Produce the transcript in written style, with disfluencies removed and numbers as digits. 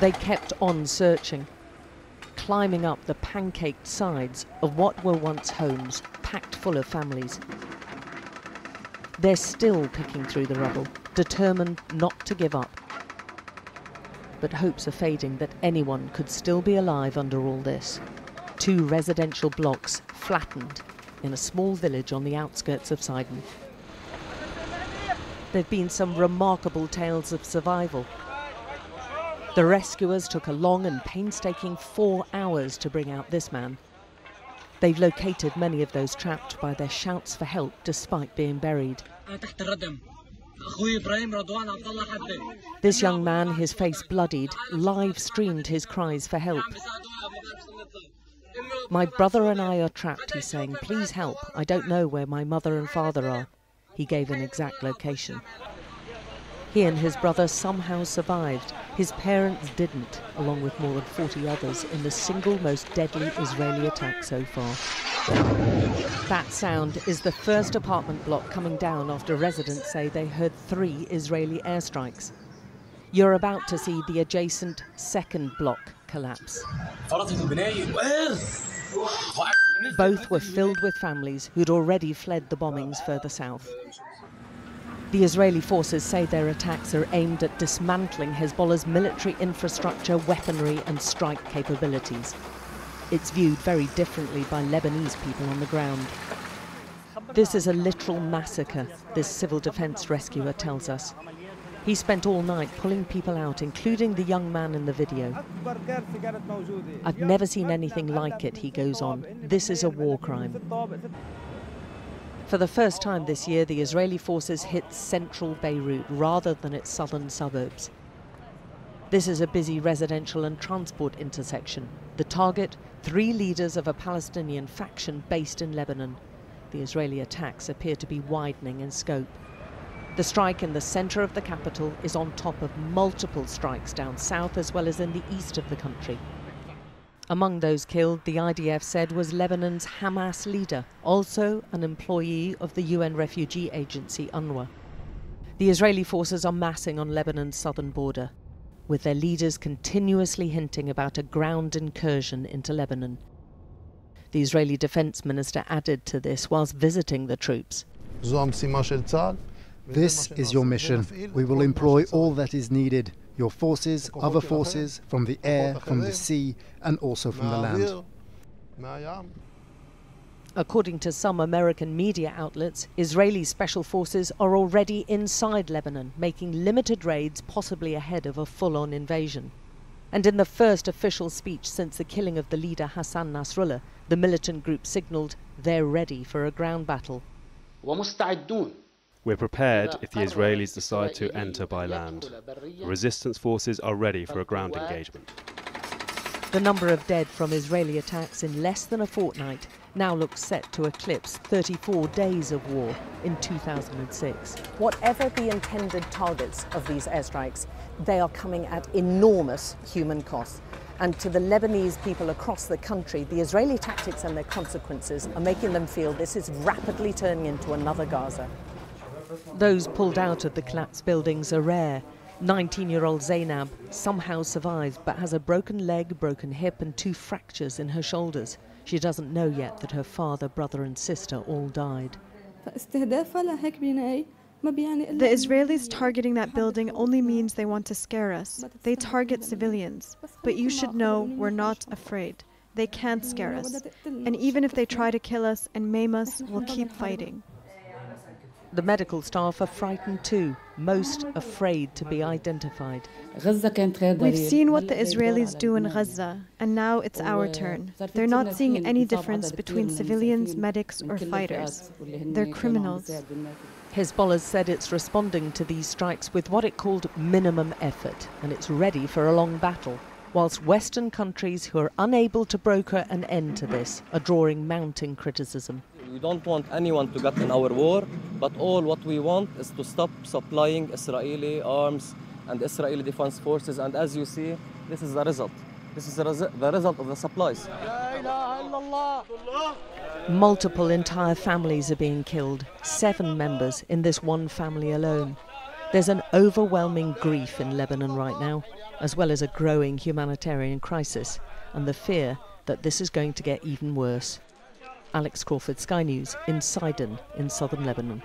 They kept on searching, climbing up the pancaked sides of what were once homes packed full of families. They're still picking through the rubble, determined not to give up. But hopes are fading that anyone could still be alive under all this. 2 residential blocks flattened in a small village on the outskirts of Sidon. There have been some remarkable tales of survival. The rescuers took a long and painstaking 4 hours to bring out this man. They've located many of those trapped by their shouts for help despite being buried. This young man, his face bloodied, live streamed his cries for help. "My brother and I are trapped," he's saying. "Please help. I don't know where my mother and father are." He gave an exact location. He and his brother somehow survived. His parents didn't, along with more than 40 others, in the single most deadly Israeli attack so far. That sound is the first apartment block coming down after residents say they heard 3 Israeli airstrikes. You're about to see the adjacent second block collapse. Both were filled with families who'd already fled the bombings further south. The Israeli forces say their attacks are aimed at dismantling Hezbollah's military infrastructure, weaponry and strike capabilities. It's viewed very differently by Lebanese people on the ground. This is a literal massacre, this civil defense rescuer tells us. He spent all night pulling people out, including the young man in the video. "I've never seen anything like it," he goes on. "This is a war crime." For the first time this year, the Israeli forces hit central Beirut rather than its southern suburbs. This is a busy residential and transport intersection. The target, 3 leaders of a Palestinian faction based in Lebanon. The Israeli attacks appear to be widening in scope. The strike in the centre of the capital is on top of multiple strikes down south as well as in the east of the country. Among those killed, the IDF said, was Lebanon's Hamas leader, also an employee of the UN refugee agency UNRWA. The Israeli forces are massing on Lebanon's southern border, with their leaders continuously hinting about a ground incursion into Lebanon. The Israeli defense minister added to this whilst visiting the troops. "This is your mission. We will employ all that is needed. Your forces, other forces, from the air, from the sea, and also from the land." According to some American media outlets, Israeli special forces are already inside Lebanon, making limited raids, possibly ahead of a full-on invasion. And in the first official speech since the killing of the leader Hassan Nasrallah, the militant group signalled they're ready for a ground battle. "We're prepared if the Israelis decide to enter by land. The resistance forces are ready for a ground engagement." The number of dead from Israeli attacks in less than a fortnight now looks set to eclipse 34 days of war in 2006. Whatever the intended targets of these airstrikes, they are coming at enormous human costs. And to the Lebanese people across the country, the Israeli tactics and their consequences are making them feel this is rapidly turning into another Gaza. Those pulled out of the collapsed buildings are rare. 19-year-old Zainab somehow survived but has a broken leg, broken hip and 2 fractures in her shoulders. She doesn't know yet that her father, brother and sister all died. The Israelis targeting that building only means they want to scare us. They target civilians. But you should know we're not afraid. They can't scare us. And even if they try to kill us and maim us, we'll keep fighting. The medical staff are frightened too, most afraid to be identified. We've seen what the Israelis do in Gaza, and now it's our turn. They're not seeing any difference between civilians, medics, or fighters. They're criminals. Hezbollah said it's responding to these strikes with what it called minimum effort, and it's ready for a long battle, whilst Western countries who are unable to broker an end to this are drawing mounting criticism. We don't want anyone to get in our war, but all what we want is to stop supplying Israeli arms and Israeli defense forces. And as you see, this is the result. This is the result of the supplies. Multiple entire families are being killed, 7 members in this one family alone. There's an overwhelming grief in Lebanon right now, as well as a growing humanitarian crisis and the fear that this is going to get even worse. Alex Crawford, Sky News, in Sidon, in southern Lebanon.